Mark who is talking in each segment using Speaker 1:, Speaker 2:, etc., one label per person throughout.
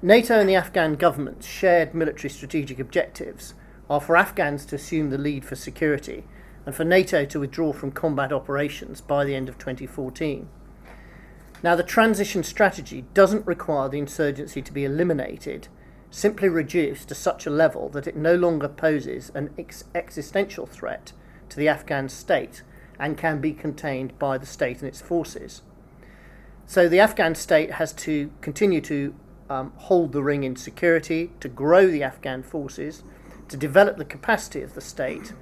Speaker 1: NATO and the Afghan government's shared military strategic objectives are for Afghans to assume the lead for security and for NATO to withdraw from combat operations by the end of 2014. Now, the transition strategy doesn't require the insurgency to be eliminated, simply reduced to such a level that it no longer poses an existential threat to the Afghan state and can be contained by the state and its forces. So the Afghan state has to continue to hold the ring in security, to grow the Afghan forces, to develop the capacity of the state,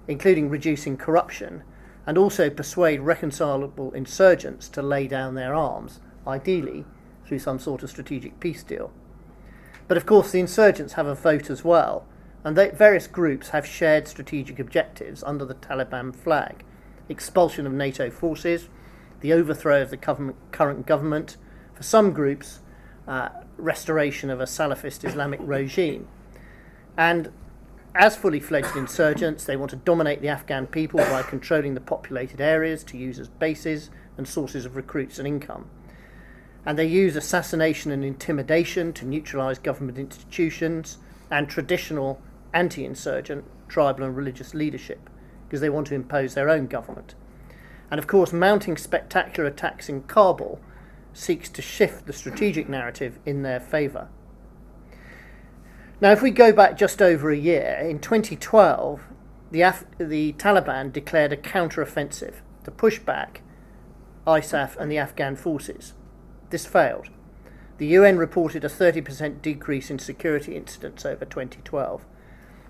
Speaker 1: including reducing corruption, and also persuade reconcilable insurgents to lay down their arms, ideally through some sort of strategic peace deal. But of course the insurgents have a vote as well, and various groups have shared strategic objectives under the Taliban flag: expulsion of NATO forces, the overthrow of the current government, for some groups, restoration of a Salafist Islamic regime. And as fully fledged insurgents, they want to dominate the Afghan people by controlling the populated areas to use as bases and sources of recruits and income. And they use assassination and intimidation to neutralise government institutions and traditional anti-insurgent tribal and religious leadership, because they want to impose their own government. And of course, mounting spectacular attacks in Kabul seeks to shift the strategic narrative in their favour. Now, if we go back just over a year, in 2012, the Taliban declared a counter-offensive to push back ISAF and the Afghan forces. This failed. The UN reported a 30% decrease in security incidents over 2012.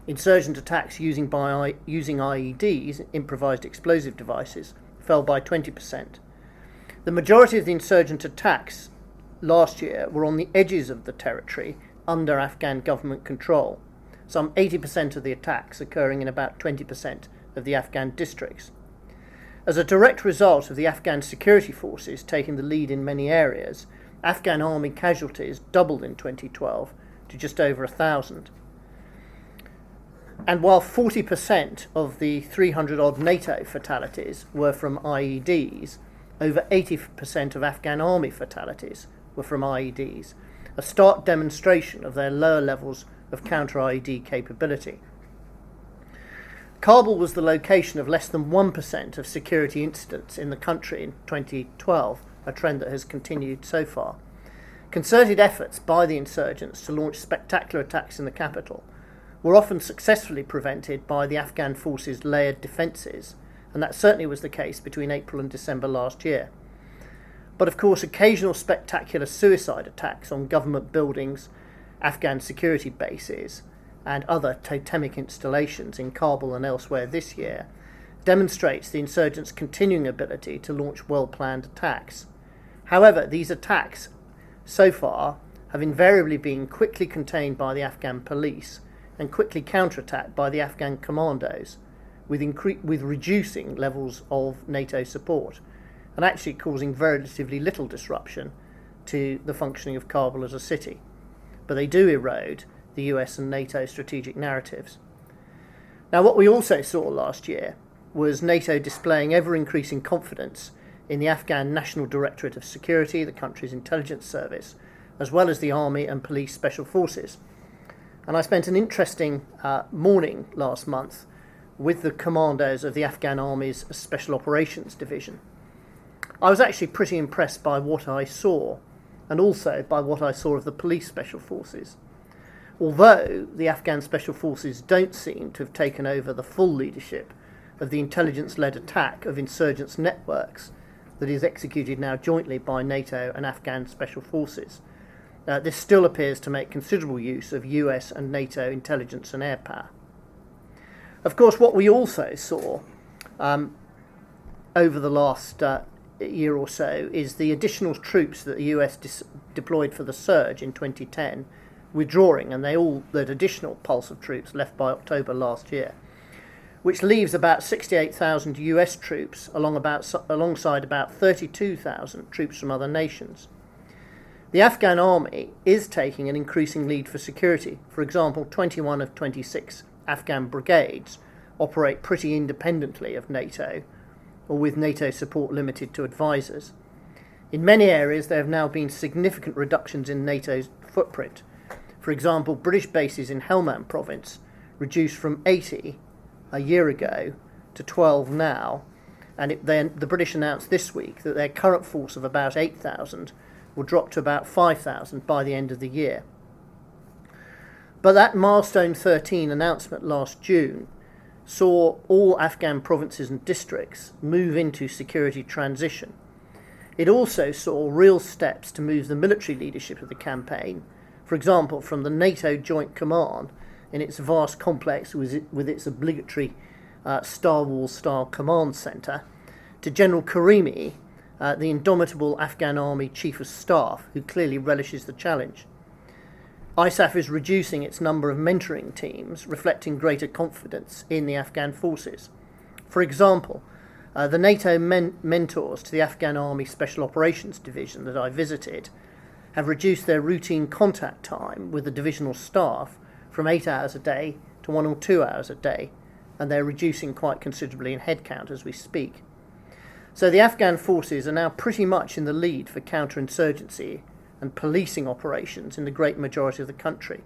Speaker 1: Insurgent attacks using IEDs, improvised explosive devices, fell by 20%. The majority of the insurgent attacks last year were on the edges of the territory under Afghan government control, some 80% of the attacks occurring in about 20% of the Afghan districts. As a direct result of the Afghan security forces taking the lead in many areas, Afghan army casualties doubled in 2012 to just over 1,000. And while 40% of the 300-odd NATO fatalities were from IEDs, over 80% of Afghan army fatalities were from IEDs, a stark demonstration of their lower levels of counter-IED capability. Kabul was the location of less than 1% of security incidents in the country in 2012, a trend that has continued so far. Concerted efforts by the insurgents to launch spectacular attacks in the capital were often successfully prevented by the Afghan forces' layered defences, and that certainly was the case between April and December last year. But of course, occasional spectacular suicide attacks on government buildings, Afghan security bases, and other totemic installations in Kabul and elsewhere this year demonstrates the insurgents' continuing ability to launch well-planned attacks. However, these attacks so far have invariably been quickly contained by the Afghan police and quickly counterattacked by the Afghan commandos, with reducing levels of NATO support, and actually causing relatively little disruption to the functioning of Kabul as a city. But they do erode the US and NATO strategic narratives. Now, what we also saw last year was NATO displaying ever-increasing confidence in the Afghan National Directorate of Security, the country's intelligence service, as well as the Army and Police Special Forces. And I spent an interesting morning last month with the commandos of the Afghan Army's Special Operations Division. I was actually pretty impressed by what I saw, and also by what I saw of the police special forces. Although the Afghan special forces don't seem to have taken over the full leadership of the intelligence-led attack of insurgents' networks that is executed now jointly by NATO and Afghan special forces, this still appears to make considerable use of US and NATO intelligence and air power. Of course, what we also saw over the last year or so is the additional troops that the US deployed for the surge in 2010 withdrawing, and that additional pulse of troops left by October last year, which leaves about 68,000 US troops alongside about 32,000 troops from other nations. The Afghan army is taking an increasing lead for security. For example, 21 of 26 Afghan brigades operate pretty independently of NATO, or with NATO support limited to advisors. In many areas there have now been significant reductions in NATO's footprint. For example, British bases in Helmand province reduced from 80 a year ago to 12 now, and the British announced this week that their current force of about 8,000 will drop to about 5,000 by the end of the year. But that milestone 13 announcement last June saw all Afghan provinces and districts move into security transition. It also saw real steps to move the military leadership of the campaign, for example, from the NATO Joint Command in its vast complex with its obligatory Star Wars-style command centre, to General Karimi, the indomitable Afghan Army Chief of Staff, who clearly relishes the challenge. ISAF is reducing its number of mentoring teams, reflecting greater confidence in the Afghan forces. For example, the NATO mentors to the Afghan Army Special Operations Division that I visited have reduced their routine contact time with the divisional staff from 8 hours a day to 1 or 2 hours a day, and they're reducing quite considerably in headcount as we speak. So the Afghan forces are now pretty much in the lead for counterinsurgency and policing operations in the great majority of the country.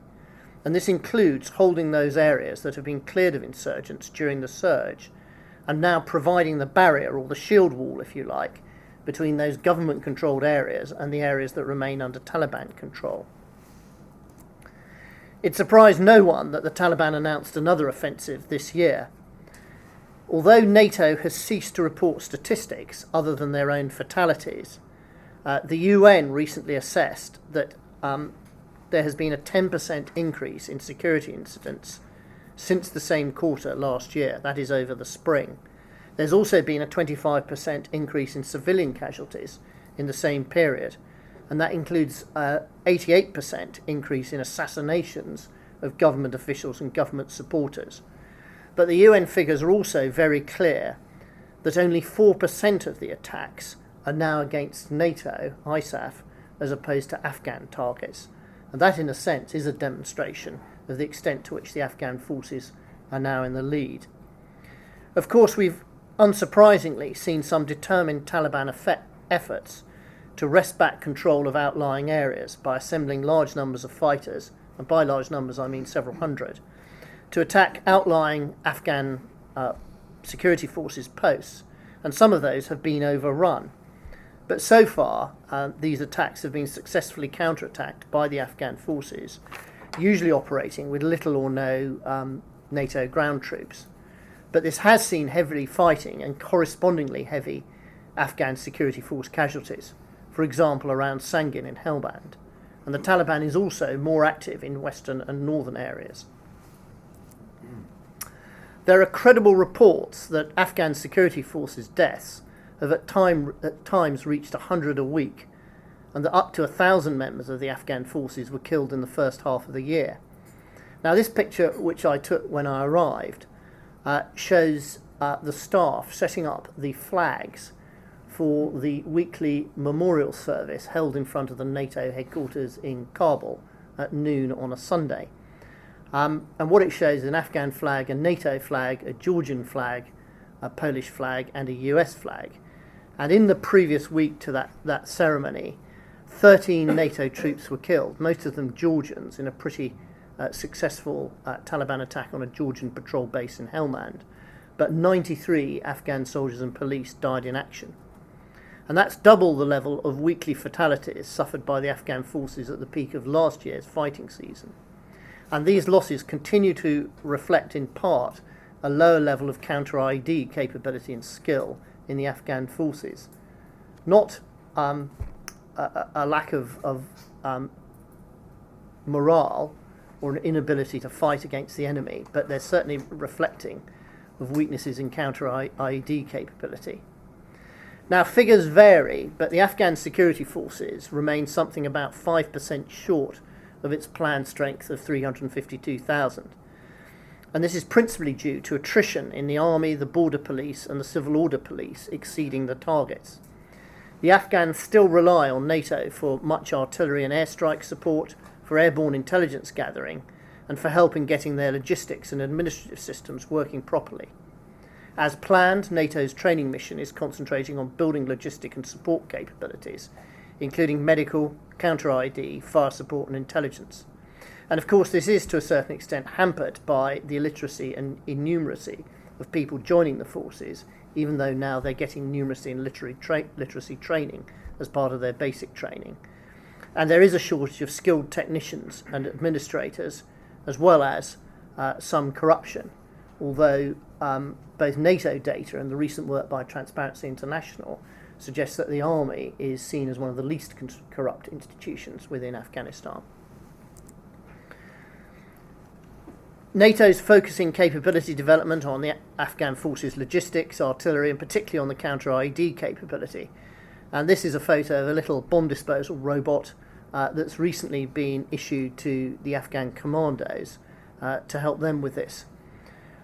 Speaker 1: And this includes holding those areas that have been cleared of insurgents during the surge, and now providing the barrier, or the shield wall if you like, between those government-controlled areas and the areas that remain under Taliban control. It surprised no one that the Taliban announced another offensive this year. Although NATO has ceased to report statistics other than their own fatalities, the UN recently assessed that there has been a 10% increase in security incidents since the same quarter last year, that is over the spring. There's also been a 25% increase in civilian casualties in the same period, and that includes an 88% increase in assassinations of government officials and government supporters. But the UN figures are also very clear that only 4% of the attacks are now against NATO, ISAF, as opposed to Afghan targets. And that, in a sense, is a demonstration of the extent to which the Afghan forces are now in the lead. Of course, we've unsurprisingly seen some determined Taliban efforts to wrest back control of outlying areas by assembling large numbers of fighters, and by large numbers I mean several hundred, to attack outlying Afghan security forces posts, and some of those have been overrun. But so far, these attacks have been successfully counterattacked by the Afghan forces, usually operating with little or no NATO ground troops. But this has seen heavy fighting and correspondingly heavy Afghan security force casualties, for example around Sangin in Helmand, and the Taliban is also more active in western and northern areas. There are credible reports that Afghan security forces' deaths have at times reached 100 a week, and that up to 1,000 members of the Afghan forces were killed in the first half of the year. Now, this picture, which I took when I arrived, shows the staff setting up the flags for the weekly memorial service held in front of the NATO headquarters in Kabul at noon on a Sunday. And what it shows is an Afghan flag, a NATO flag, a Georgian flag, a Polish flag, and a US flag. And in the previous week to that ceremony, 13 NATO troops were killed, most of them Georgians, in a pretty successful Taliban attack on a Georgian patrol base in Helmand. But 93 Afghan soldiers and police died in action. And that's double the level of weekly fatalities suffered by the Afghan forces at the peak of last year's fighting season. And these losses continue to reflect in part a lower level of counter-IED capability and skill in the Afghan forces. Not a lack of morale or an inability to fight against the enemy, but they're certainly reflecting of weaknesses in counter-IED capability. Now, figures vary, but the Afghan security forces remain something about 5% short of its planned strength of 352,000. And this is principally due to attrition in the army, the border police and the civil order police exceeding the targets. The Afghans still rely on NATO for much artillery and airstrike support, for airborne intelligence gathering, and for help in getting their logistics and administrative systems working properly. As planned, NATO's training mission is concentrating on building logistic and support capabilities, including medical, counter-ID, fire support and intelligence. And of course this is to a certain extent hampered by the illiteracy and innumeracy of people joining the forces, even though now they're getting numeracy and literacy training as part of their basic training. And there is a shortage of skilled technicians and administrators, as well as some corruption, although both NATO data and the recent work by Transparency International suggests that the army is seen as one of the least corrupt institutions within Afghanistan. NATO's focusing capability development on the Afghan forces' logistics, artillery, and particularly on the counter-IED capability. And this is a photo of a little bomb disposal robot that's recently been issued to the Afghan commandos to help them with this.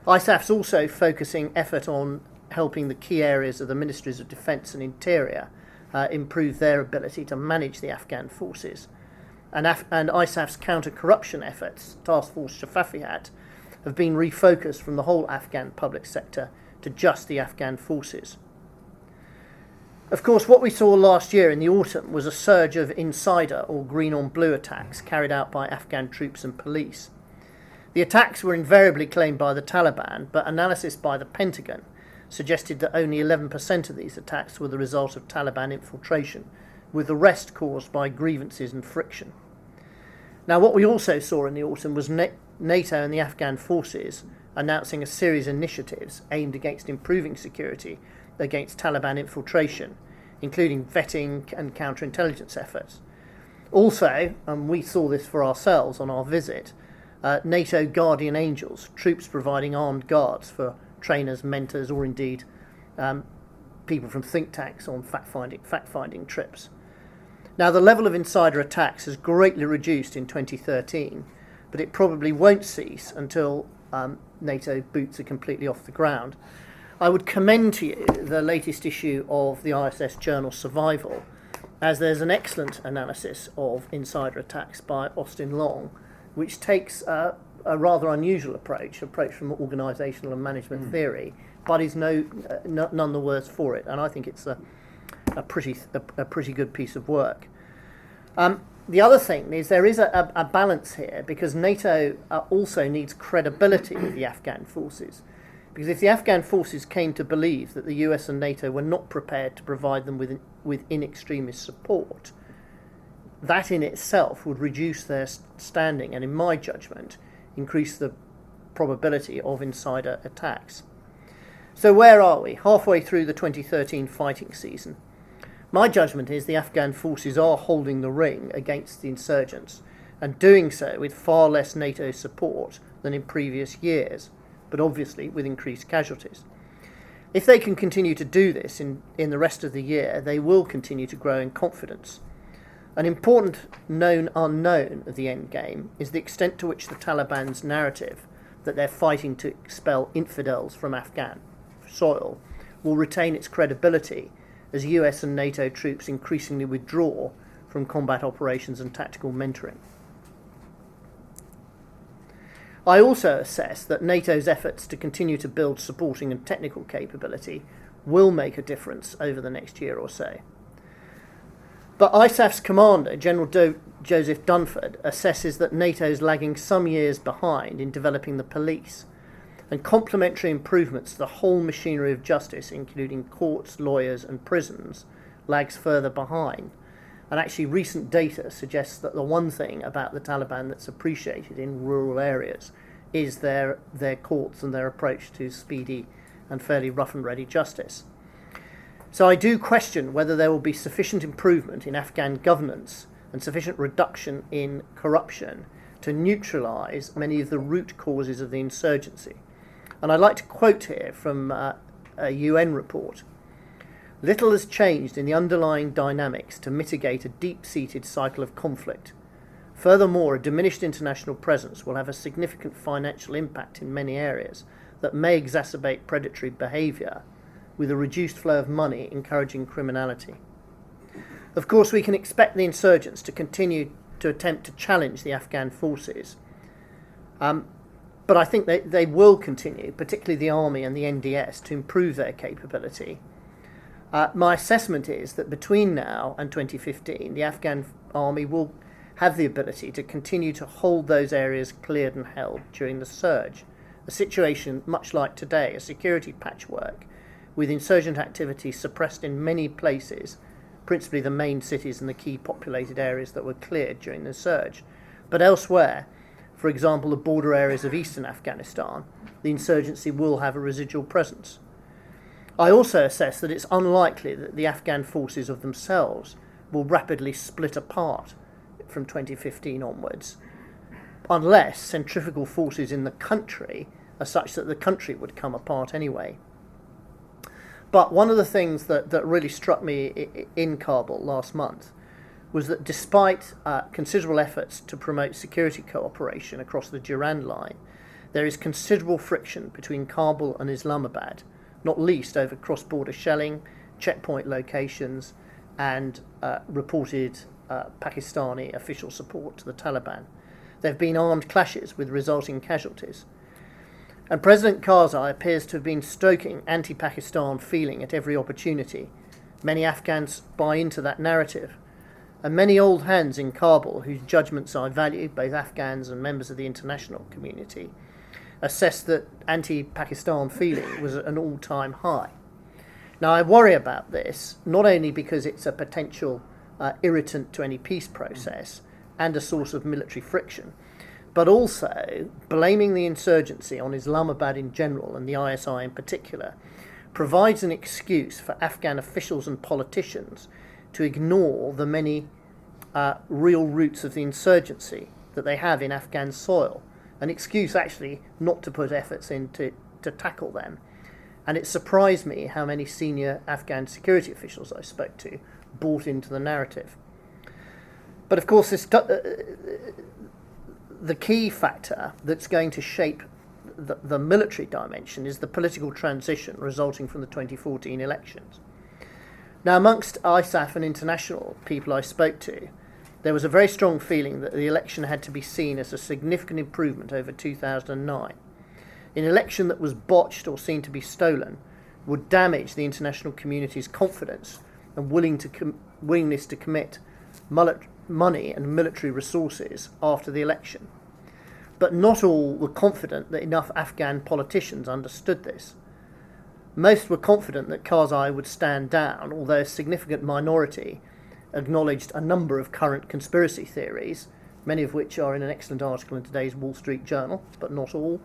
Speaker 1: ISAF's also focusing effort on helping the key areas of the Ministries of Defence and Interior improve their ability to manage the Afghan forces. And ISAF's counter-corruption efforts, Task Force Shafafiyat, have been refocused from the whole Afghan public sector to just the Afghan forces. Of course, what we saw last year in the autumn was a surge of insider or green-on-blue attacks carried out by Afghan troops and police. The attacks were invariably claimed by the Taliban, but analysis by the Pentagon suggested that only 11% of these attacks were the result of Taliban infiltration, with the rest caused by grievances and friction. Now, what we also saw in the autumn was NATO and the Afghan forces announcing a series of initiatives aimed against improving security against Taliban infiltration, including vetting and counterintelligence efforts. Also, and we saw this for ourselves on our visit, NATO Guardian Angels, troops providing armed guards for trainers, mentors, or indeed people from think tanks on fact-finding trips. Now, the level of insider attacks has greatly reduced in 2013, but it probably won't cease until NATO boots are completely off the ground. I would commend to you the latest issue of the ISS journal Survival, as there's an excellent analysis of insider attacks by Austin Long, which takes a rather unusual approach from organisational and management theory, but is none the worse for it. And I think it's a pretty good piece of work. The other thing is there is a balance here, because NATO also needs credibility with the Afghan forces. Because if the Afghan forces came to believe that the US and NATO were not prepared to provide them with in extremis support, that in itself would reduce their standing and, in my judgment, increase the probability of insider attacks. So where are we? Halfway through the 2013 fighting season. My judgment is the Afghan forces are holding the ring against the insurgents, and doing so with far less NATO support than in previous years, but obviously with increased casualties. If they can continue to do this in the rest of the year, they will continue to grow in confidence. An important known unknown of the Endgame is the extent to which the Taliban's narrative that they're fighting to expel infidels from Afghan soil will retain its credibility as US and NATO troops increasingly withdraw from combat operations and tactical mentoring. I also assess that NATO's efforts to continue to build supporting and technical capability will make a difference over the next year or so. But ISAF's commander, General Joseph Dunford, assesses that NATO is lagging some years behind in developing the police, and complementary improvements to the whole machinery of justice, including courts, lawyers and prisons, lags further behind. And actually recent data suggests that the one thing about the Taliban that's appreciated in rural areas is their courts and their approach to speedy and fairly rough and ready justice. So I do question whether there will be sufficient improvement in Afghan governance and sufficient reduction in corruption to neutralise many of the root causes of the insurgency. And I'd like to quote here from a UN report. Little has changed in the underlying dynamics to mitigate a deep-seated cycle of conflict. Furthermore, a diminished international presence will have a significant financial impact in many areas that may exacerbate predatory behaviour, with a reduced flow of money encouraging criminality. Of course, we can expect the insurgents to continue to attempt to challenge the Afghan forces. But I think they will continue, particularly the Army and the NDS, to improve their capability. My assessment is that between now and 2015, the Afghan Army will have the ability to continue to hold those areas cleared and held during the surge, a situation much like today, a security patchwork, with insurgent activity suppressed in many places, principally the main cities and the key populated areas that were cleared during the surge. But elsewhere, for example, the border areas of eastern Afghanistan, the insurgency will have a residual presence. I also assess that it's unlikely that the Afghan forces of themselves will rapidly split apart from 2015 onwards, unless centrifugal forces in the country are such that the country would come apart anyway. But one of the things that really struck me in Kabul last month was that despite considerable efforts to promote security cooperation across the Durand Line, there is considerable friction between Kabul and Islamabad, not least over cross-border shelling, checkpoint locations, and reported Pakistani official support to the Taliban. There have been armed clashes with resulting casualties. And President Karzai appears to have been stoking anti-Pakistan feeling at every opportunity. Many Afghans buy into that narrative. And many old hands in Kabul, whose judgments I value, both Afghans and members of the international community, assess that anti-Pakistan feeling was at an all-time high. Now, I worry about this, not only because it's a potential irritant to any peace process and a source of military friction, but also blaming the insurgency on Islamabad in general and the ISI in particular provides an excuse for Afghan officials and politicians to ignore the many real roots of the insurgency that they have in Afghan soil, an excuse actually not to put efforts in to tackle them. And it surprised me how many senior Afghan security officials I spoke to bought into the narrative. But of course, the key factor that's going to shape the military dimension is the political transition resulting from the 2014 elections. Now, amongst ISAF and international people I spoke to, there was a very strong feeling that the election had to be seen as a significant improvement over 2009. An election that was botched or seen to be stolen would damage the international community's confidence and willingness to commit money and military resources after the election. But not all were confident that enough Afghan politicians understood this. Most were confident that Karzai would stand down, although a significant minority acknowledged a number of current conspiracy theories, many of which are in an excellent article in today's Wall Street Journal, but not all.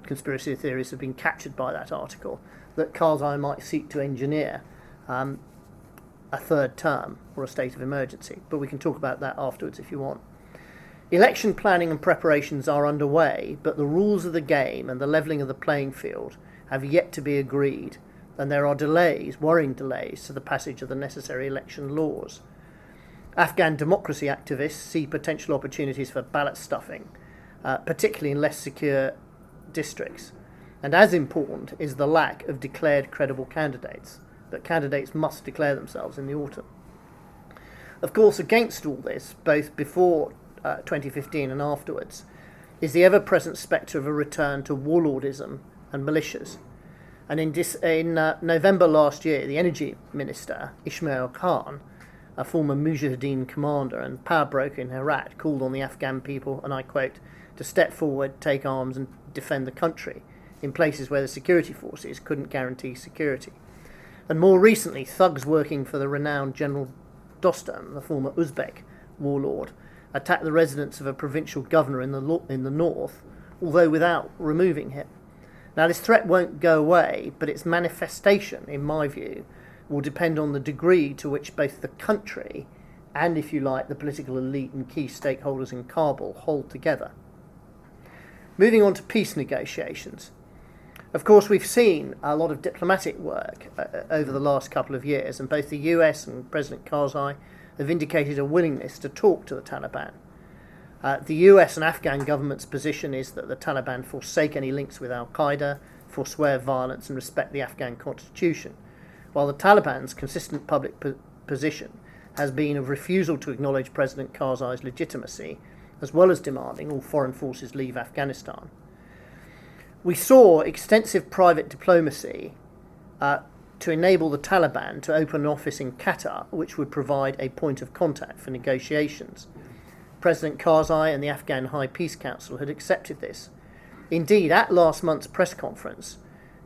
Speaker 1: Conspiracy theories have been captured by that article, that Karzai might seek to engineer a third term or a state of emergency. But we can talk about that afterwards if you want. Election planning and preparations are underway, but the rules of the game and the levelling of the playing field have yet to be agreed, and there are delays, worrying delays, to the passage of the necessary election laws. Afghan democracy activists see potential opportunities for ballot stuffing, particularly in less secure districts. And as important is the lack of declared credible candidates, that candidates must declare themselves in the autumn. Of course, against all this, both before 2015 and afterwards, is the ever-present spectre of a return to warlordism and militias. And in November last year, the Energy Minister, Ismail Khan, a former Mujahideen commander and power broker in Herat, called on the Afghan people, and I quote, to step forward, take arms and defend the country in places where the security forces couldn't guarantee security. And more recently, thugs working for the renowned General Dostum, the former Uzbek warlord, attacked the residence of a provincial governor in the north, although without removing him. Now, this threat won't go away, but its manifestation, in my view, will depend on the degree to which both the country and, if you like, the political elite and key stakeholders in Kabul hold together. Moving on to peace negotiations. Of course, we've seen a lot of diplomatic work over the last couple of years, and both the US and President Karzai have indicated a willingness to talk to the Taliban. The US and Afghan government's position is that the Taliban forsake any links with al-Qaeda, forswear violence and respect the Afghan constitution, while the Taliban's consistent public position has been of refusal to acknowledge President Karzai's legitimacy, as well as demanding all foreign forces leave Afghanistan. We saw extensive private diplomacy to enable the Taliban to open an office in Qatar, which would provide a point of contact for negotiations. President Karzai and the Afghan High Peace Council had accepted this. Indeed, at last month's press conference,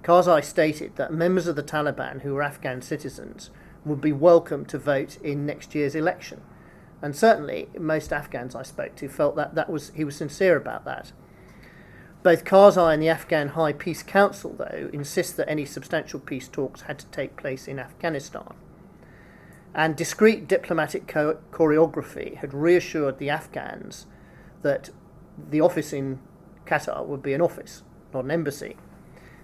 Speaker 1: Karzai stated that members of the Taliban who were Afghan citizens would be welcome to vote in next year's election. And certainly, most Afghans I spoke to felt that he was sincere about that. Both Karzai and the Afghan High Peace Council, though, insist that any substantial peace talks had to take place in Afghanistan. And discreet diplomatic choreography had reassured the Afghans that the office in Qatar would be an office, not an embassy.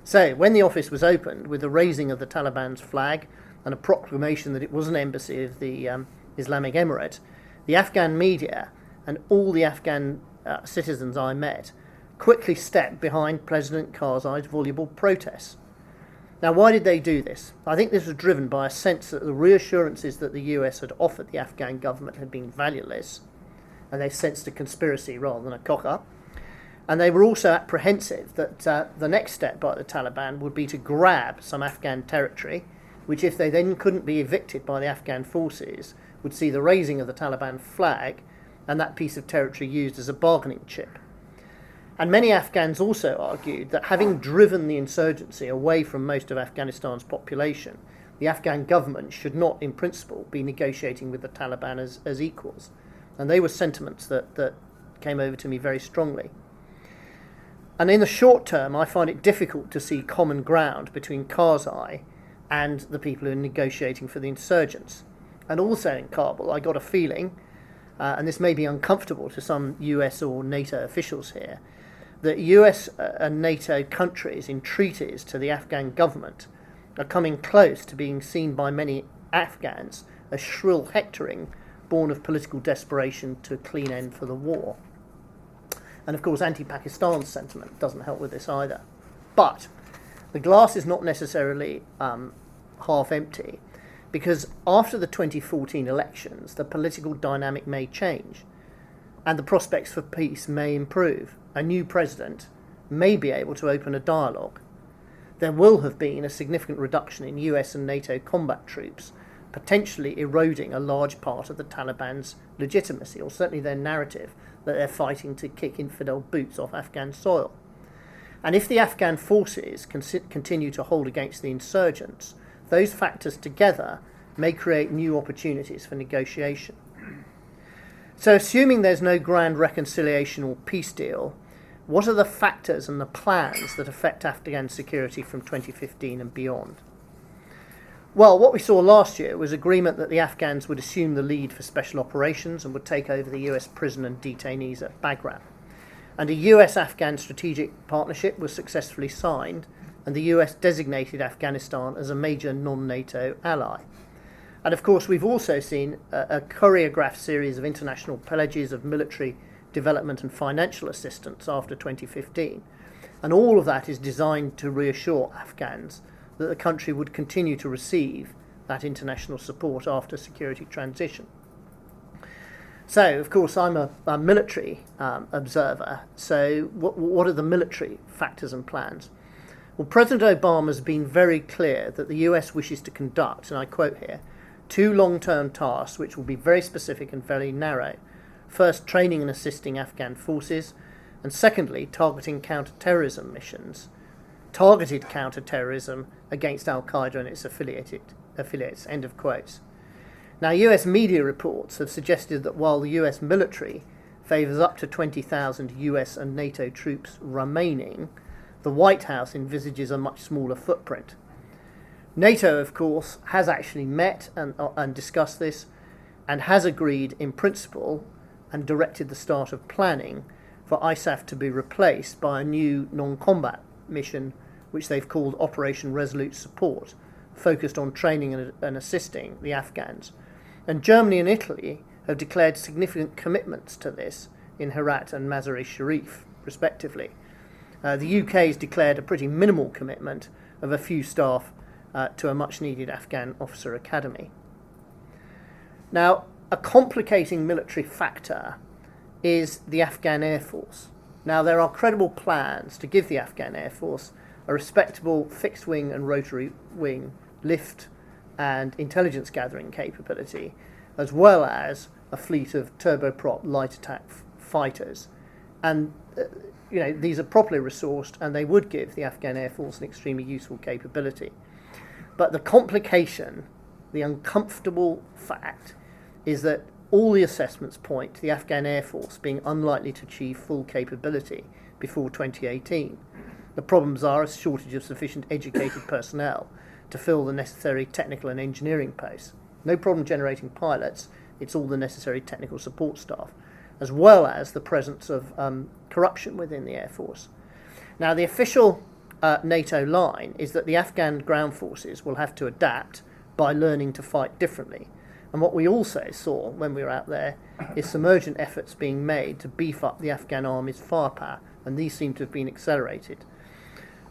Speaker 1: So, when the office was opened, with the raising of the Taliban's flag and a proclamation that it was an embassy of the Islamic Emirate, the Afghan media and all the Afghan citizens I met quickly stepped behind President Karzai's voluble protests. Now, why did they do this? I think this was driven by a sense that the reassurances that the US had offered the Afghan government had been valueless, and they sensed a conspiracy rather than a cock-up. And they were also apprehensive that the next step by the Taliban would be to grab some Afghan territory, which, if they then couldn't be evicted by the Afghan forces, would see the raising of the Taliban flag and that piece of territory used as a bargaining chip. And many Afghans also argued that having driven the insurgency away from most of Afghanistan's population, the Afghan government should not, in principle, be negotiating with the Taliban as equals. And they were sentiments that came over to me very strongly. And in the short term, I find it difficult to see common ground between Karzai and the people who are negotiating for the insurgents. And also in Kabul, I got a feeling, and this may be uncomfortable to some US or NATO officials here, that US and NATO countries in treaties to the Afghan government are coming close to being seen by many Afghans as shrill hectoring born of political desperation to a clean end for the war. And of course, anti-Pakistan sentiment doesn't help with this either. But the glass is not necessarily half empty, because after the 2014 elections, the political dynamic may change and the prospects for peace may improve. A new president may be able to open a dialogue. There will have been a significant reduction in US and NATO combat troops, potentially eroding a large part of the Taliban's legitimacy, or certainly their narrative that they're fighting to kick infidel boots off Afghan soil. And if the Afghan forces continue to hold against the insurgents, those factors together may create new opportunities for negotiation. So, assuming there's no grand reconciliation or peace deal, what are the factors and the plans that affect Afghan security from 2015 and beyond? Well, what we saw last year was agreement that the Afghans would assume the lead for special operations and would take over the US prison and detainees at Bagram. And a US-Afghan strategic partnership was successfully signed, and the US designated Afghanistan as a major non-NATO ally. And of course, we've also seen a choreographed series of international pledges of military development and financial assistance after 2015. And all of that is designed to reassure Afghans that the country would continue to receive that international support after security transition. So, of course, I'm a military observer. So what are the military factors and plans? Well, President Obama has been very clear that the US wishes to conduct, and I quote here, 2 long-term tasks which will be very specific and very narrow. First, training and assisting Afghan forces, and secondly, targeting counter-terrorism missions. Targeted counter-terrorism against Al-Qaeda and its affiliates, end of quotes. Now, US media reports have suggested that while the US military favours up to 20,000 US and NATO troops remaining, the White House envisages a much smaller footprint. NATO, of course, has actually met and discussed this, and has agreed in principle and directed the start of planning for ISAF to be replaced by a new non-combat mission, which they've called Operation Resolute Support, focused on training and assisting the Afghans. And Germany and Italy have declared significant commitments to this in Herat and Mazar-e-Sharif, respectively. The UK has declared a pretty minimal commitment of a few staff to a much-needed Afghan officer academy. Now, a complicating military factor is the Afghan Air Force. Now, there are credible plans to give the Afghan Air Force a respectable fixed wing and rotary wing lift and intelligence gathering capability, as well as a fleet of turboprop light attack fighters. And these are properly resourced, and they would give the Afghan Air Force an extremely useful capability. But the complication, the uncomfortable fact, is that all the assessments point to the Afghan Air Force being unlikely to achieve full capability before 2018. The problems are a shortage of sufficient educated personnel to fill the necessary technical and engineering posts. No problem generating pilots, it's all the necessary technical support staff, as well as the presence of corruption within the Air Force. Now, the official NATO line is that the Afghan ground forces will have to adapt by learning to fight differently. And what we also saw when we were out there is some urgent efforts being made to beef up the Afghan army's firepower, and these seem to have been accelerated.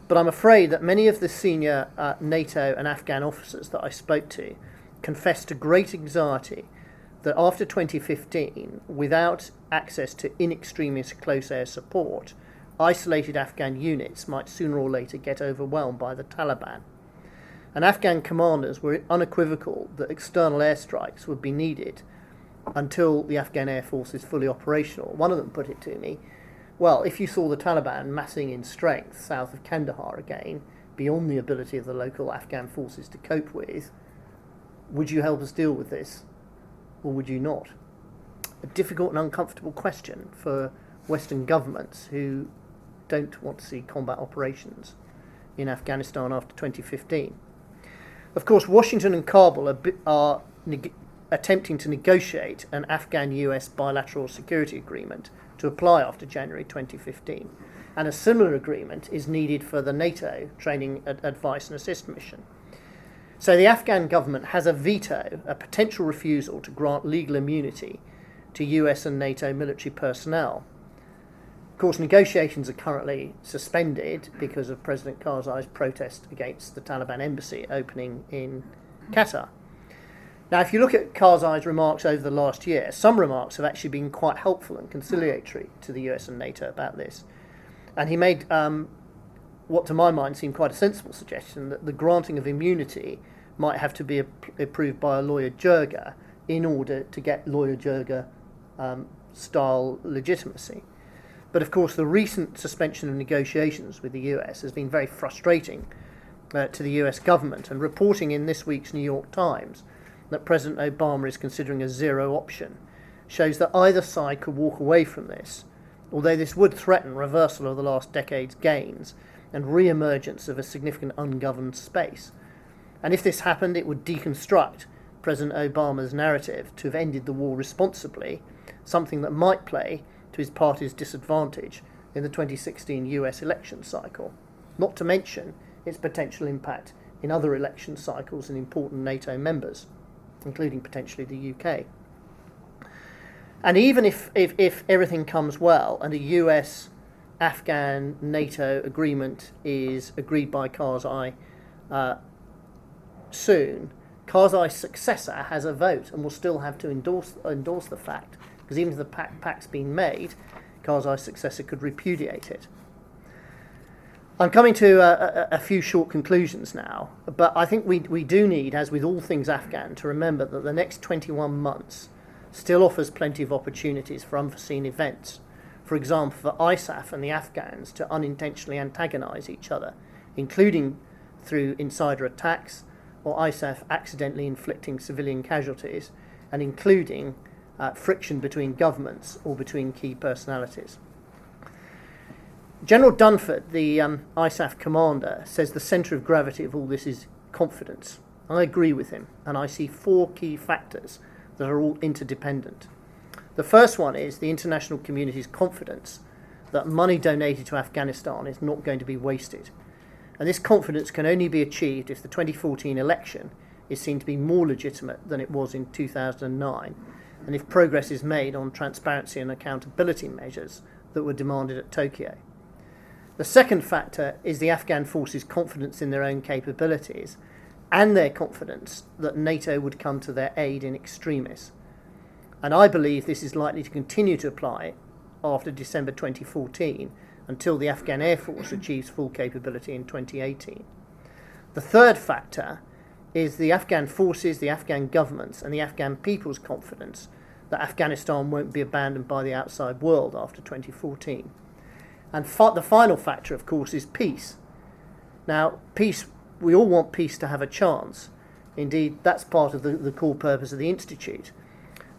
Speaker 1: But I'm afraid that many of the senior NATO and Afghan officers that I spoke to confessed to great anxiety that after 2015, without access to in extremis close air support, isolated Afghan units might sooner or later get overwhelmed by the Taliban. And Afghan commanders were unequivocal that external airstrikes would be needed until the Afghan Air Force is fully operational. One of them put it to me, well, if you saw the Taliban massing in strength south of Kandahar again, beyond the ability of the local Afghan forces to cope with, would you help us deal with this, or would you not? A difficult and uncomfortable question for Western governments who don't want to see combat operations in Afghanistan after 2015. Of course, Washington and Kabul are attempting to negotiate an Afghan-US bilateral security agreement to apply after January 2015, and a similar agreement is needed for the NATO Training, Advice and Assist mission. So the Afghan government has a veto, a potential refusal to grant legal immunity to US and NATO military personnel. Of course, negotiations are currently suspended because of President Karzai's protest against the Taliban embassy opening in Qatar. Now, if you look at Karzai's remarks over the last year, some remarks have actually been quite helpful and conciliatory to the US and NATO about this. And he made what to my mind seemed quite a sensible suggestion, that the granting of immunity might have to be approved by a lawyer Jirga in order to get lawyer Jirga style legitimacy. But of course, the recent suspension of negotiations with the US has been very frustrating to the US government, and reporting in this week's New York Times that President Obama is considering a zero option shows that either side could walk away from this, although this would threaten reversal of the last decade's gains and re-emergence of a significant ungoverned space. And if this happened, it would deconstruct President Obama's narrative to have ended the war responsibly, something that might play to his party's disadvantage in the 2016 US election cycle, not to mention its potential impact in other election cycles in important NATO members, including potentially the UK. And even if everything comes well and a US-Afghan NATO agreement is agreed by Karzai soon, Karzai's successor has a vote and will still have to endorse the fact, because even if the pact's been made, Karzai's successor could repudiate it. I'm coming to a few short conclusions now, but I think we do need, as with all things Afghan, to remember that the next 21 months still offers plenty of opportunities for unforeseen events. For example, for ISAF and the Afghans to unintentionally antagonise each other, including through insider attacks, or ISAF accidentally inflicting civilian casualties, and including friction between governments or between key personalities. General Dunford, the ISAF commander, says the centre of gravity of all this is confidence. I agree with him, and I see four key factors that are all interdependent. The first one is the international community's confidence that money donated to Afghanistan is not going to be wasted. And this confidence can only be achieved if the 2014 election is seen to be more legitimate than it was in 2009, and if progress is made on transparency and accountability measures that were demanded at Tokyo. The second factor is the Afghan forces' confidence in their own capabilities and their confidence that NATO would come to their aid in extremis. And I believe this is likely to continue to apply after December 2014 until the Afghan Air Force achieves full capability in 2018. The third factor is the Afghan forces, the Afghan governments and the Afghan people's confidence that Afghanistan won't be abandoned by the outside world after 2014. And the final factor, of course, is peace. Now, peace, we all want peace to have a chance. Indeed, that's part of the core purpose of the Institute.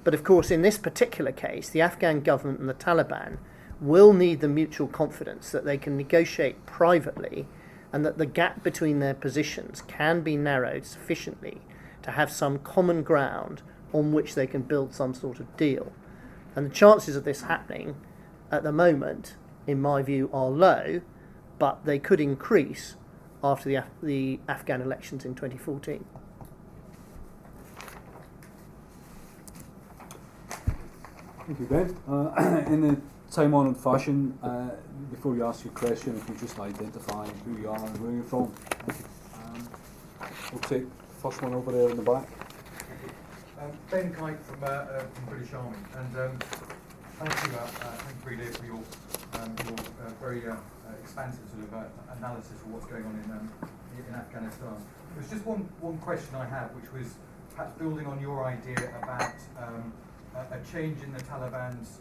Speaker 1: But of course, in this particular case, the Afghan government and the Taliban will need the mutual confidence that they can negotiate privately and that the gap between their positions can be narrowed sufficiently to have some common ground on which they can build some sort of deal. And the chances of this happening at the moment, in my view, are low, but they could increase after the Afghan elections in 2014.
Speaker 2: Thank you, Ben. In the time-honoured fashion, before you ask your question, if you just identify who you are and where you're from. We'll take the first one over there in the back.
Speaker 3: Ben Kite from British Army, and thank you, Frida, for your very expansive sort of analysis of what's going on in Afghanistan. There's just one question I have, which was perhaps building on your idea about a change in the Taliban's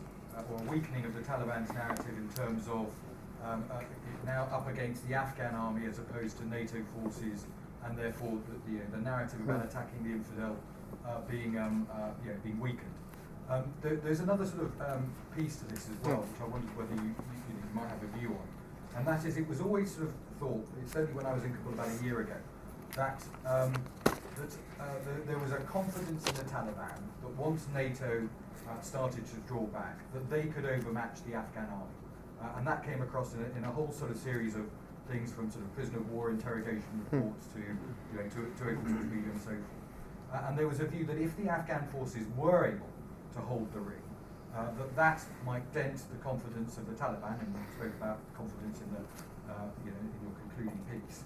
Speaker 3: or a weakening of the Taliban's narrative in terms of now up against the Afghan army as opposed to NATO forces, and therefore the narrative about attacking the infidel being weakened. There's another sort of piece to this as well, which I wondered whether you might have a view on, and that is, it was always sort of thought, certainly when I was in Kabul about a year ago, that there was a confidence in the Taliban that once NATO started to draw back, that they could overmatch the Afghan army. And that came across in a whole sort of series of things, from sort of prisoner of war interrogation reports to equipment media and so forth. And there was a view that if the Afghan forces were able to hold the ring, that might dent the confidence of the Taliban, and you spoke about confidence in in your concluding piece,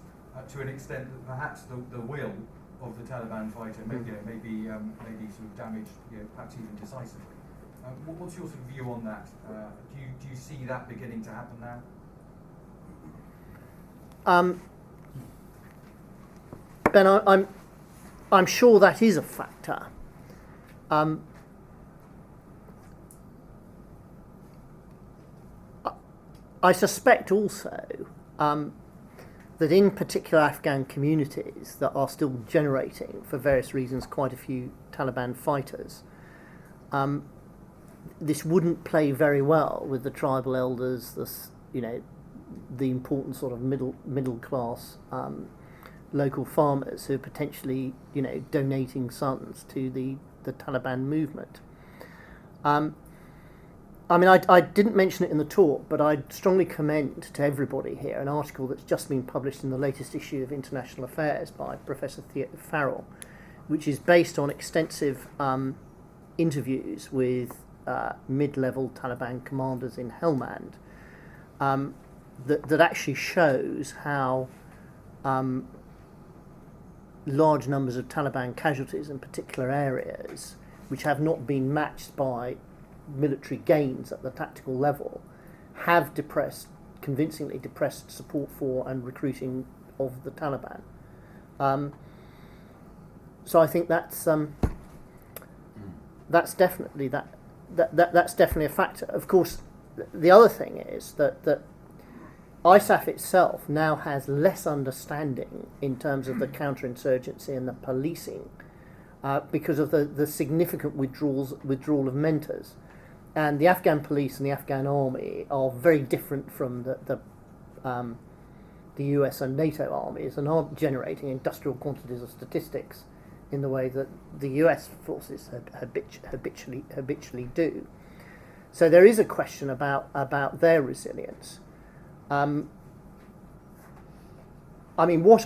Speaker 3: to an extent that perhaps the will of the Taliban fighter may be sort of damaged, perhaps even decisively. What's your sort of view on that? Do you see that beginning to happen now?
Speaker 1: Ben, I'm sure that is a factor. I suspect also that in particular Afghan communities that are still generating, for various reasons, quite a few Taliban fighters, this wouldn't play very well with the tribal elders, the important sort of middle class local farmers who are potentially donating sons to the Taliban movement. I didn't mention it in the talk, but I'd strongly commend to everybody here an article that's just been published in the latest issue of International Affairs by Professor Farrell, which is based on extensive interviews with mid-level Taliban commanders in Helmand, that actually shows how large numbers of Taliban casualties in particular areas, which have not been matched by military gains at the tactical level, have convincingly depressed support for and recruiting of the Taliban. So I think that's definitely that's definitely a factor. Of course, the other thing is that ISAF itself now has less understanding in terms of the counterinsurgency and the policing because of the significant withdrawal of mentors. And the Afghan police and the Afghan army are very different from the US and NATO armies, and aren't generating industrial quantities of statistics in the way that the US forces habitually do. So there is a question about their resilience. What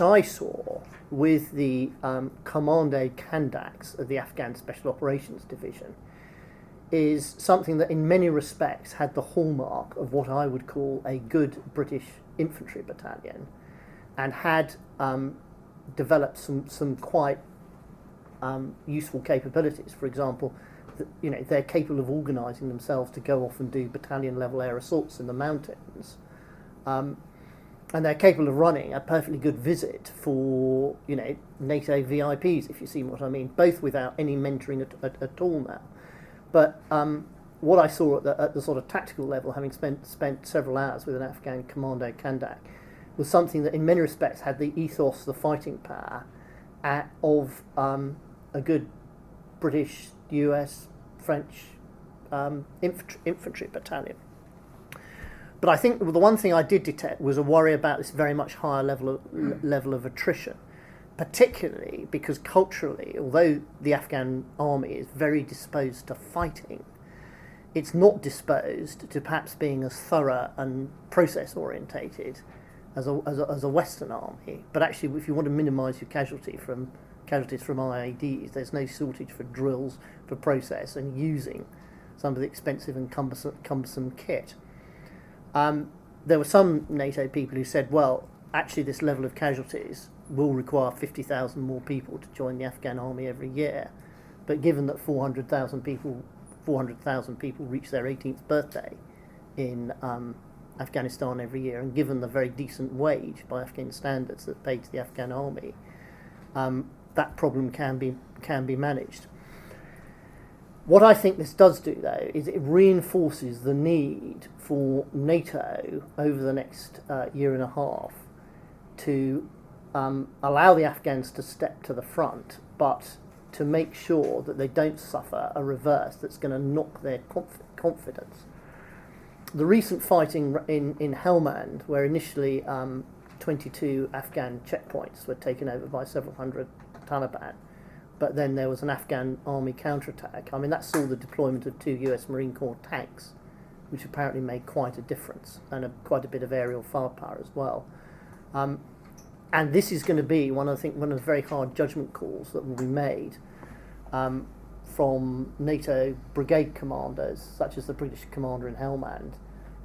Speaker 1: I saw with the Commando Kandaks of the Afghan Special Operations Division is something that in many respects had the hallmark of what I would call a good British infantry battalion, and had developed some quite useful capabilities. For example, they're capable of organising themselves to go off and do battalion-level air assaults in the mountains. And they're capable of running a perfectly good visit for, NATO VIPs, if you see what I mean, both without any mentoring at all now. But what I saw at the sort of tactical level, having spent several hours with an Afghan commando Kandak, was something that in many respects had the ethos, the fighting power of a good British, US, French infantry battalion. But I think the one thing I did detect was a worry about this very much higher level of attrition, particularly because culturally, although the Afghan army is very disposed to fighting, it's not disposed to perhaps being as thorough and process orientated as a Western army. But actually, if you want to minimise your casualties from IADs, there's no shortage for drills, for process, and using some of the expensive and cumbersome kit. There were some NATO people who said, well, actually this level of casualties will require 50,000 more people to join the Afghan army every year. But given that 400,000 people reach their 18th birthday in Afghanistan every year, and given the very decent wage by Afghan standards that's paid to the Afghan army, that problem can be managed. What I think this does do, though, is it reinforces the need for NATO over the next year and a half to allow the Afghans to step to the front, but to make sure that they don't suffer a reverse that's going to knock their confidence. The recent fighting in Helmand, where initially 22 Afghan checkpoints were taken over by several hundred Taliban, but then there was an Afghan army counterattack. I mean, that saw the deployment of 2 US Marine Corps tanks, which apparently made quite a difference, and quite a bit of aerial firepower as well. And this is going to be one of the very hard judgment calls that will be made from NATO brigade commanders, such as the British commander in Helmand,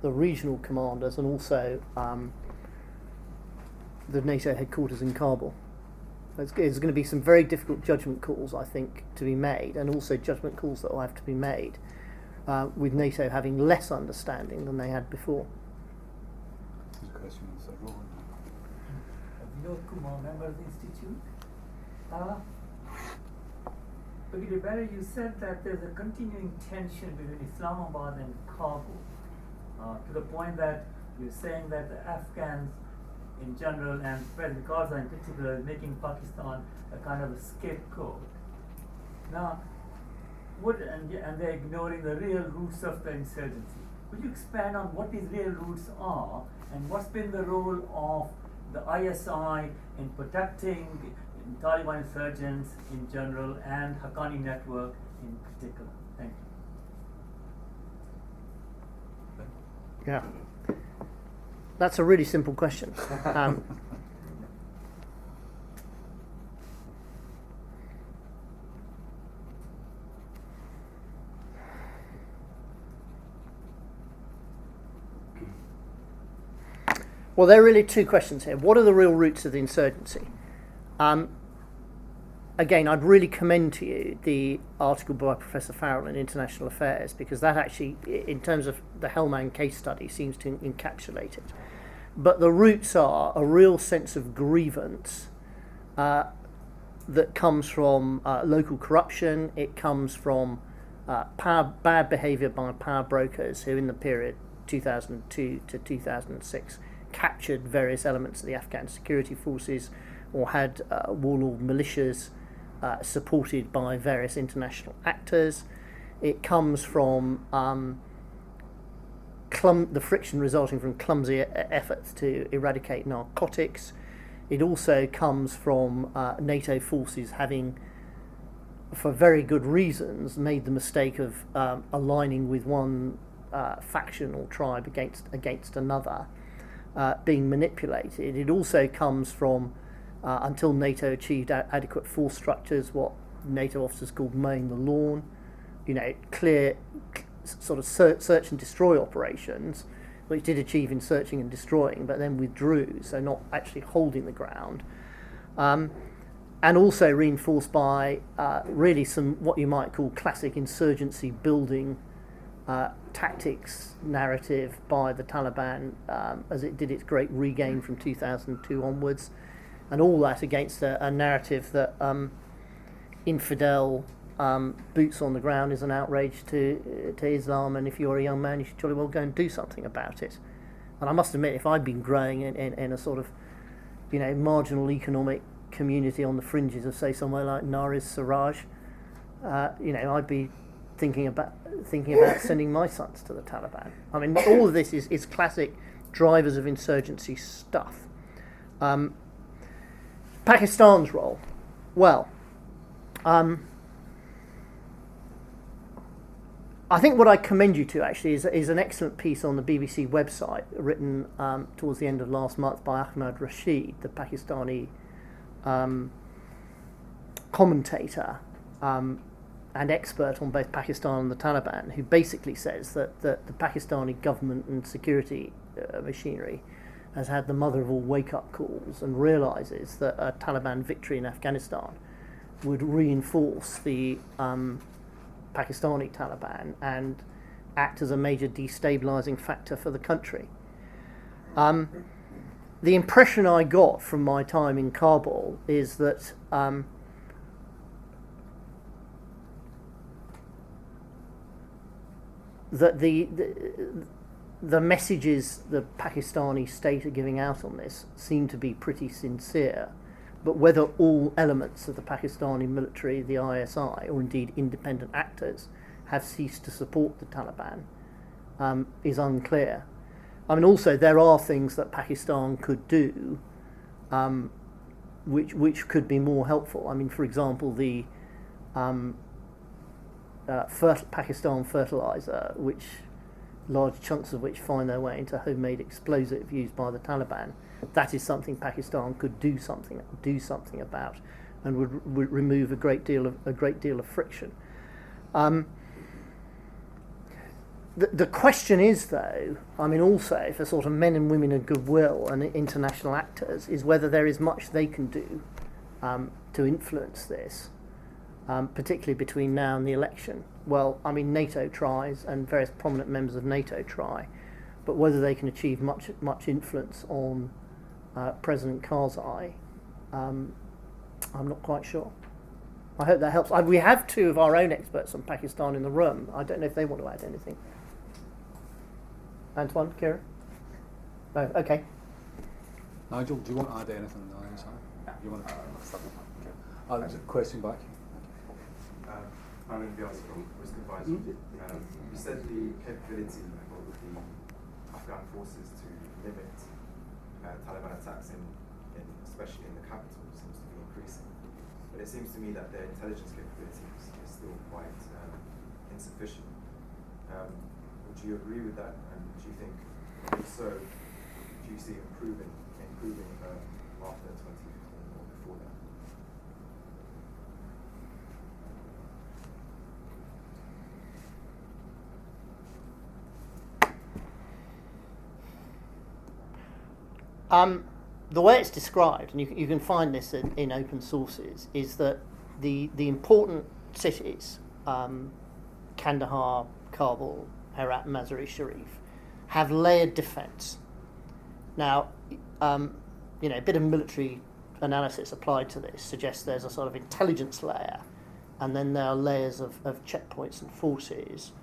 Speaker 1: the regional commanders, and also the NATO headquarters in Kabul. There's going to be some very difficult judgment calls, I think, to be made, and also judgment calls that will have to be made with NATO having less understanding than they had before.
Speaker 2: There's a question on the side row.
Speaker 4: Vinod Kumar, member of the Institute. Brigadier Barry, you said that there's a continuing tension between Islamabad and Kabul, to the point that you're saying that the Afghans in general, and President Karzai in particular, is making Pakistan a kind of a scapegoat. Now, and they're ignoring the real roots of the insurgency. Would you expand on what these real roots are, and what's been the role of the ISI in protecting Taliban insurgents in general and Haqqani network in particular? Thank you.
Speaker 1: Yeah. That's a really simple question. Well, there are really two questions here. What are the real roots of the insurgency? Again, I'd really commend to you the article by Professor Farrell in International Affairs, because that actually, in terms of the Helmand case study, seems to encapsulate it. But the roots are a real sense of grievance that comes from local corruption. It comes from bad behaviour by power brokers who, in the period 2002 to 2006, captured various elements of the Afghan security forces, or had warlord militias supported by various international actors. It comes from the friction resulting from clumsy efforts to eradicate narcotics. It also comes from NATO forces having, for very good reasons, made the mistake of aligning with one faction or tribe against another, being manipulated. It also comes from, until NATO achieved adequate force structures, what NATO officers called mowing the lawn, clear sort of search and destroy operations, which did achieve in searching and destroying, but then withdrew, so not actually holding the ground. and also reinforced by really some what you might call classic insurgency building tactics narrative by the Taliban as it did its great regain from 2002 onwards, and all that against a narrative that infidel boots on the ground is an outrage to Islam, and if you're a young man you should jolly well go and do something about it. And I must admit, if I'd been growing in a sort of, you know, marginal economic community on the fringes of, say, somewhere like Nariz Siraj, you know, I'd be thinking about sending my sons to the Taliban. I mean, all of this is classic drivers of insurgency stuff. Pakistan's role, well, I think what I commend you to actually is an excellent piece on the BBC website written towards the end of last month by Ahmad Rashid, the Pakistani commentator and expert on both Pakistan and the Taliban, who basically says that the Pakistani government and security machinery has had the mother of all wake-up calls and realises that a Taliban victory in Afghanistan would reinforce the Pakistani Taliban and act as a major destabilising factor for the country. The impression I got from my time in Kabul is that the messages the Pakistani state are giving out on this seem to be pretty sincere, but whether all elements of the Pakistani military, the ISI, or indeed independent actors, have ceased to support the Taliban is unclear. I mean, also there are things that Pakistan could do which could be more helpful. I mean, for example, the Pakistan fertilizer, which large chunks of which find their way into homemade explosive used by the Taliban, that is something Pakistan could do something about, and would remove a great deal of friction. The question is, though, I mean, also for sort of men and women of goodwill and international actors, is whether there is much they can do to influence this, particularly between now and the election. Well, I mean, NATO tries, and various prominent members of NATO try, but whether they can achieve much influence on President Karzai, I'm not quite sure. I hope that helps. We have two of our own experts on Pakistan in the room. I don't know if they want to add anything. Antoine, Kieran? No, okay.
Speaker 2: Nigel, do you want to add anything? You want to? Okay. There's a question back.
Speaker 5: I'm in the office from Risk Advisory. You said the capability of the Afghan forces to limit Taliban attacks, especially in the capital, seems to be increasing. But it seems to me that their intelligence capabilities is still quite insufficient. Would you agree with that? And do you think, if so, do you see improving after 2015 or before that?
Speaker 1: The way it's described, and you can find this in open sources, is that the important cities, Kandahar, Kabul, Herat, Mazar-i-Sharif, have layered defence. Now, a bit of military analysis applied to this suggests there's a sort of intelligence layer, and then there are layers of checkpoints and forces,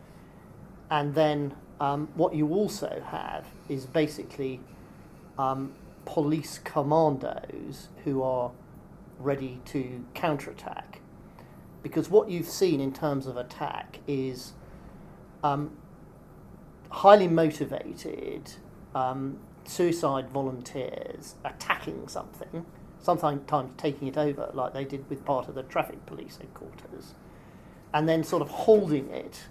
Speaker 1: and then what you also have is basically police commandos who are ready to counterattack. Because what you've seen in terms of attack is highly motivated suicide volunteers attacking something, sometimes taking it over, like they did with part of the traffic police headquarters, and then sort of holding it,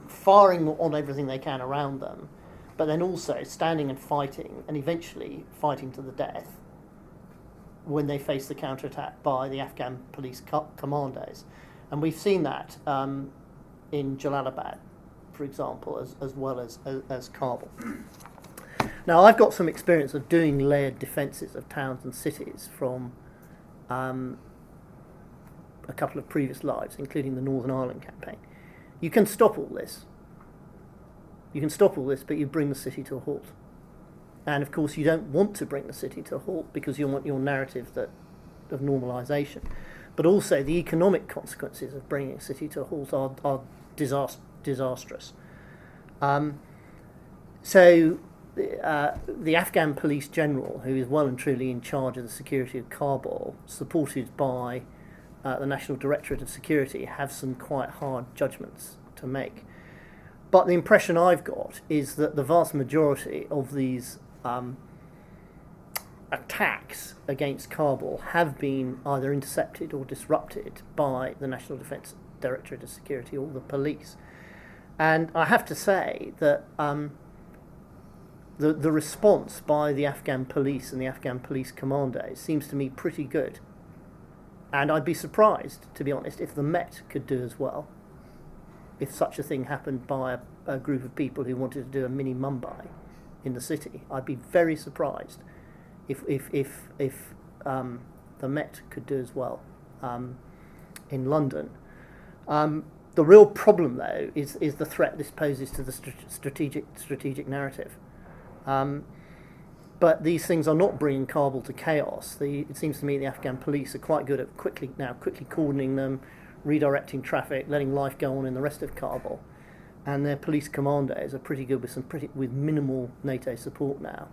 Speaker 1: firing on everything they can around them, but then also standing and fighting, and eventually fighting to the death when they face the counterattack by the Afghan police commandos. And we've seen that in Jalalabad, for example, as well as Kabul. Now, I've got some experience of doing layered defences of towns and cities from a couple of previous lives, including the Northern Ireland campaign. You can stop all this. You can stop all this, but you bring the city to a halt. And of course, you don't want to bring the city to a halt because you want your narrative of normalisation. But also, the economic consequences of bringing a city to a halt are disastrous. So the Afghan police general, who is well and truly in charge of the security of Kabul, supported by the National Directorate of Security, have some quite hard judgments to make. But the impression I've got is that the vast majority of these attacks against Kabul have been either intercepted or disrupted by the National Defence Directorate of Security or the police. And I have to say that the response by the Afghan police and the Afghan police commandos seems to me pretty good. And I'd be surprised, to be honest, if the Met could do as well. If such a thing happened by a group of people who wanted to do a mini Mumbai in the city, I'd be very surprised if the Met could do as well in London. The real problem, though, is the threat this poses to the strategic narrative. But these things are not bringing Kabul to chaos. It seems to me the Afghan police are quite good at quickly cordoning them, redirecting traffic, letting life go on in the rest of Kabul, and their police commandos are pretty good with minimal NATO support now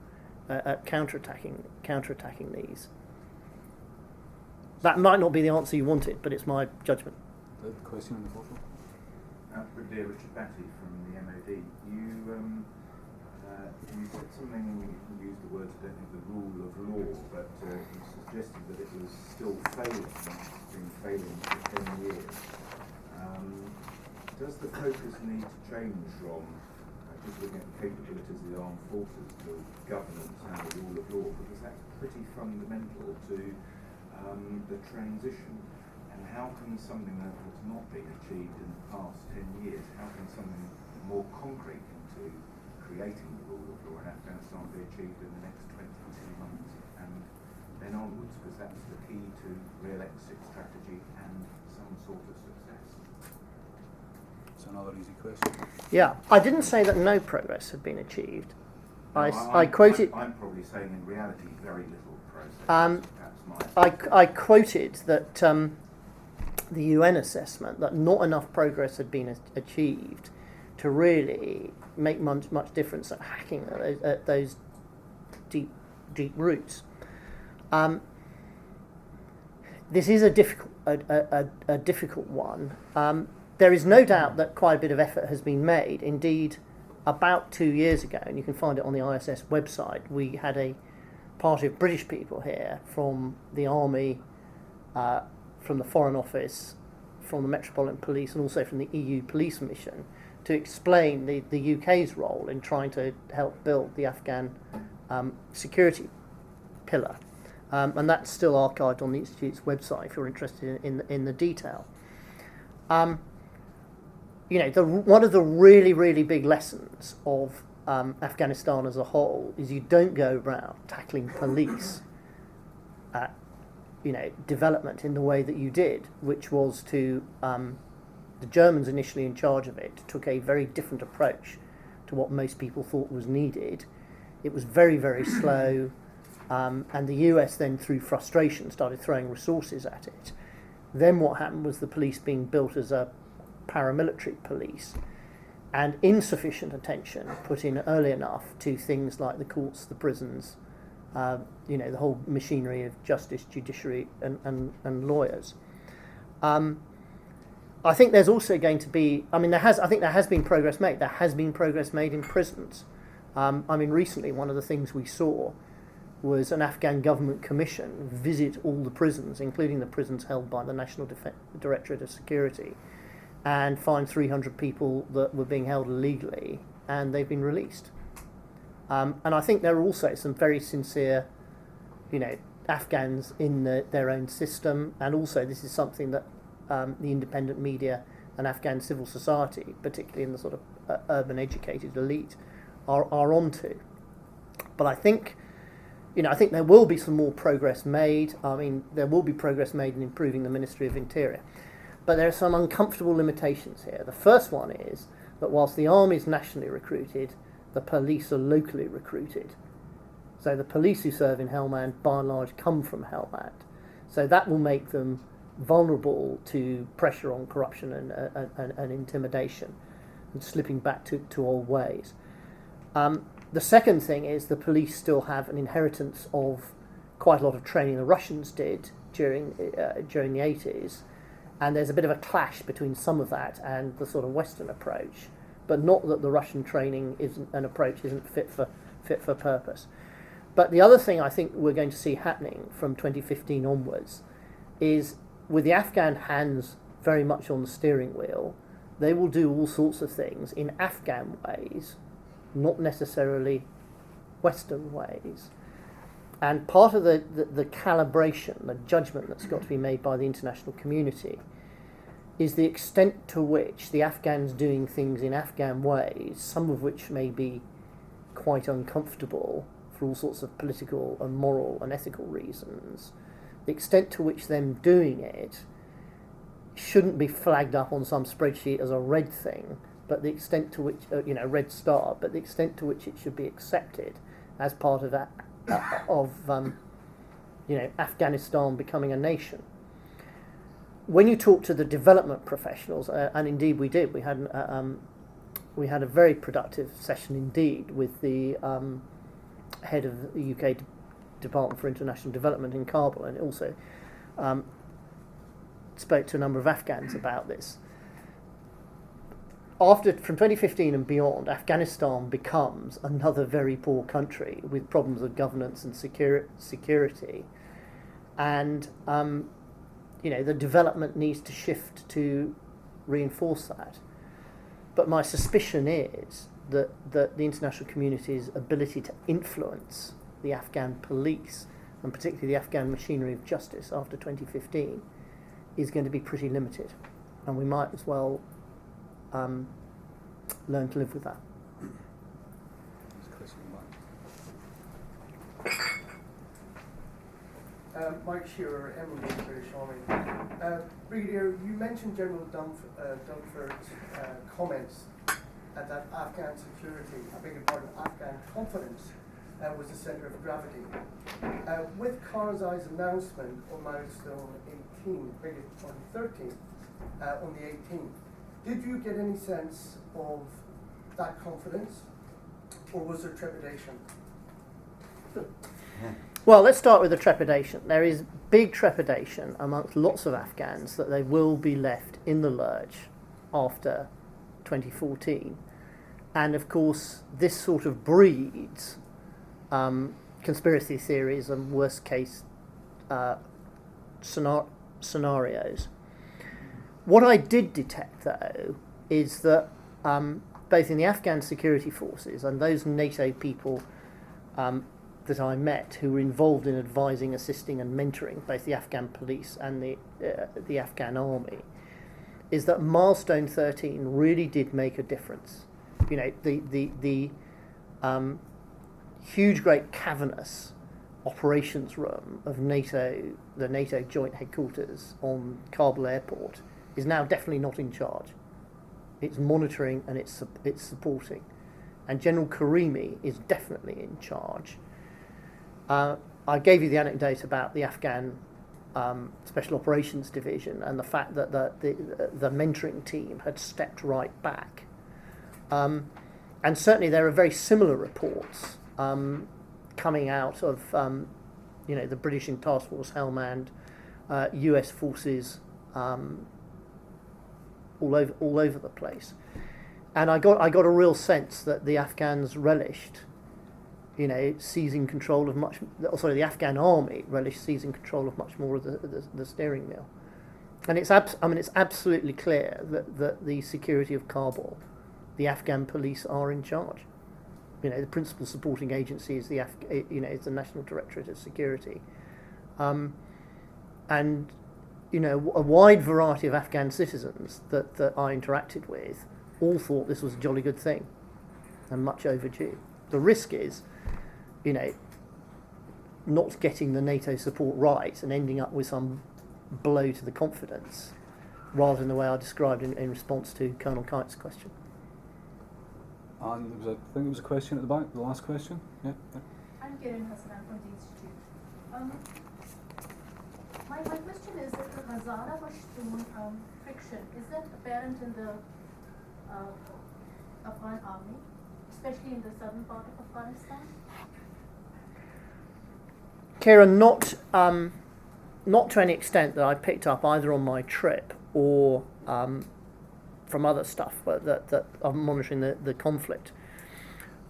Speaker 1: at counterattacking these. That might not be the answer you wanted, but it's my judgment.
Speaker 2: The question on the photo.
Speaker 5: Brigadier Richard Batty from the MOD. You said something, you used the words, I don't think, the rule of law, but you suggested that it was still failing, it's been failing for 10 years. Does the focus need to change from just looking at the capabilities of the armed forces to governance and the rule of law? Because that's pretty fundamental to the transition. And how can something that has not been achieved in the past 10 years, how can something more concrete into creating the rule of law in Afghanistan be achieved in the next 22 months and then onwards? Because that's the key to real exit strategy and some sort of success.
Speaker 2: It's another easy question.
Speaker 1: Yeah, I didn't say that no progress had been achieved.
Speaker 5: No,
Speaker 1: I quoted.
Speaker 5: I'm probably saying in reality very little progress.
Speaker 1: I quoted that the UN assessment that not enough progress had been achieved to really make much difference at hacking at those deep roots. This is a difficult one. There is no doubt that quite a bit of effort has been made. Indeed, about 2 years ago, and you can find it on the ISS website, we had a party of British people here from the Army, from the Foreign Office, from the Metropolitan Police, and also from the EU Police Mission to explain the UK's role in trying to help build the Afghan security pillar. And that's still archived on the Institute's website if you're interested in the detail. One of the really, really big lessons of Afghanistan as a whole is you don't go around tackling police development in the way that you did, which was to the Germans initially in charge of it took a very different approach to what most people thought was needed. It was very, very slow, and the US then, through frustration, started throwing resources at it. Then what happened was the police being built as a paramilitary police, and insufficient attention put in early enough to things like the courts, the prisons, the whole machinery of justice, judiciary, and lawyers. I think there's also going to be. I think there has been progress made. There has been progress made in prisons. Recently one of the things we saw was an Afghan government commission visit all the prisons, including the prisons held by the National Directorate of Security, and find 300 people that were being held illegally, and they've been released. And I think there are also some very sincere, Afghans in their own system, and also this is something that the independent media and Afghan civil society, particularly in the sort of urban educated elite, are onto. But I think I think there will be some more progress made. I mean, there will be progress made in improving the Ministry of Interior. But there are some uncomfortable limitations here. The first one is that whilst the army is nationally recruited, the police are locally recruited. So the police who serve in Helmand, by and large, come from Helmand. So that will make them vulnerable to pressure on corruption and intimidation and slipping back to old ways. The second thing is the police still have an inheritance of quite a lot of training the Russians did during the 80s, and there's a bit of a clash between some of that and the sort of Western approach, but not that the Russian training isn't fit for purpose. But the other thing I think we're going to see happening from 2015 onwards is, with the Afghan hands very much on the steering wheel, they will do all sorts of things in Afghan ways, not necessarily Western ways. And part of the calibration, the judgment that's got to be made by the international community is the extent to which the Afghans doing things in Afghan ways, some of which may be quite uncomfortable for all sorts of political and moral and ethical reasons, the extent to which them doing it shouldn't be flagged up on some spreadsheet as a red thing, but the extent to which, red star, but the extent to which it should be accepted as part of that, Afghanistan becoming a nation. When you talk to the development professionals, and indeed we did, we had a very productive session indeed with the head of the UK Department for International Development in Kabul, and also spoke to a number of Afghans about this. From 2015 and beyond, Afghanistan becomes another very poor country with problems of governance and security, and the development needs to shift to reinforce that. But my suspicion is that the international community's ability to influence the Afghan police, and particularly the Afghan machinery of justice after 2015, is going to be pretty limited, and we might as well learn to live with that.
Speaker 6: Mike Shearer, Emerald British Army. Brigadier, you mentioned General Dunford's comments that Afghan security, Afghan confidence was the centre of gravity. With Karzai's announcement on milestone 13, on the 18th, did you get any sense of that confidence, or was there trepidation?
Speaker 1: Well, let's start with the trepidation. There is big trepidation amongst lots of Afghans that they will be left in the lurch after 2014. And of course, this sort of breeds conspiracy theories and worst case scenarios. What I did detect, though, is that both in the Afghan security forces and those NATO people that I met who were involved in advising, assisting and mentoring both the Afghan police and the Afghan army, is that milestone 13 really did make a difference. The huge, great cavernous operations room of the NATO joint headquarters on Kabul airport is now definitely not in charge. It's monitoring and it's supporting. And General Karimi is definitely in charge. I gave you the anecdote about the Afghan Special Operations Division and the fact that the mentoring team had stepped right back. And certainly there are very similar reports coming out of the British in Task Force Helmand, US forces all over the place, and I got a real sense that the Afghans relished, seizing control of the Afghan army relished seizing control of much more of the steering wheel, and it's absolutely clear that the security of Kabul, the Afghan police are in charge. The principal supporting agency is is the National Directorate of Security, and a wide variety of Afghan citizens that I interacted with all thought this was a jolly good thing and much overdue. The risk is, not getting the NATO support right and ending up with some blow to the confidence, rather than the way I described in response to Colonel Kite's question.
Speaker 2: And there was I think there was a question at the back, the last question. Yeah.
Speaker 7: I'm Kiran Hassan from the Institute. My question is that the Hazara Pashtun friction, is that apparent in the Afghan army, especially in the southern part of Afghanistan?
Speaker 1: Kieran, not to any extent that I picked up either on my trip or from other stuff that I'm monitoring the conflict.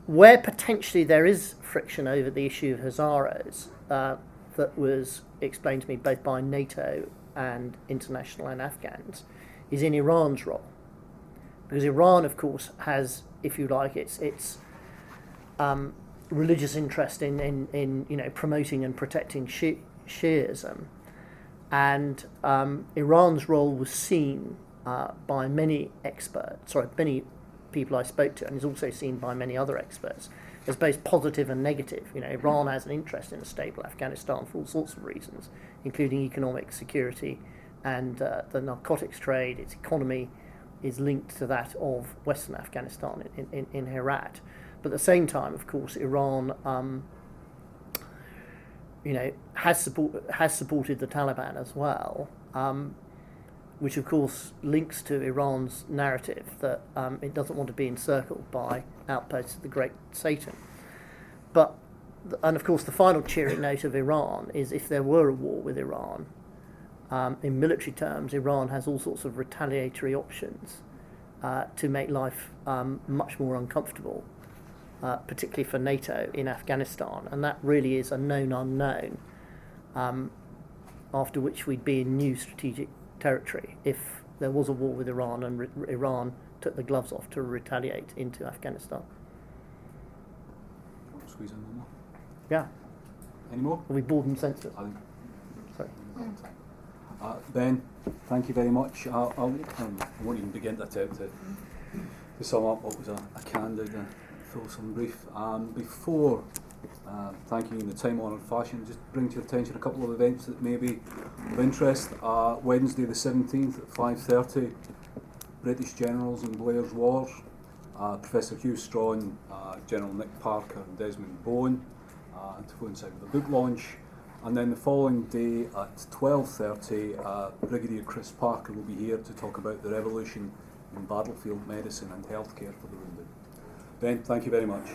Speaker 1: Where potentially there is friction over the issue of Hazaras, that was explained to me both by NATO and international and Afghans, is in Iran's role. Because Iran, of course, has, if you like, its religious interest in promoting and protecting Shiism, and Iran's role was seen by many people I spoke to, and is also seen by many other experts, as both positive and negative. Iran has an interest in a stable Afghanistan for all sorts of reasons, including economic security and the narcotics trade. Its economy is linked to that of Western Afghanistan in Herat. But at the same time, of course, Iran has supported the Taliban as well, which of course links to Iran's narrative that it doesn't want to be encircled by outposts of the Great Satan. And of course the final cheering note of Iran is, if there were a war with Iran, in military terms, Iran has all sorts of retaliatory options to make life much more uncomfortable, particularly for NATO in Afghanistan, and that really is a known unknown, after which we'd be in new strategic territory if there was a war with Iran and Iran took the gloves off to retaliate into Afghanistan.
Speaker 2: Squeeze in one more.
Speaker 1: Yeah.
Speaker 2: Any more?
Speaker 1: Are we bored and senseless? Sorry.
Speaker 2: Ben, thank you very much. I won't even begin to attempt to sum up what was a candid and fulsome brief. Before thanking you in the time-honoured fashion, just bring to your attention a couple of events that may be of interest. Wednesday the 17th at 5:30, British Generals in Blair's Wars. Professor Hugh Strawn, General Nick Parker and Desmond Bowen to coincide with the book launch. And then the following day at 12:30, Brigadier Chris Parker will be here to talk about the revolution in battlefield medicine and healthcare for the wounded. Ben, thank you very much.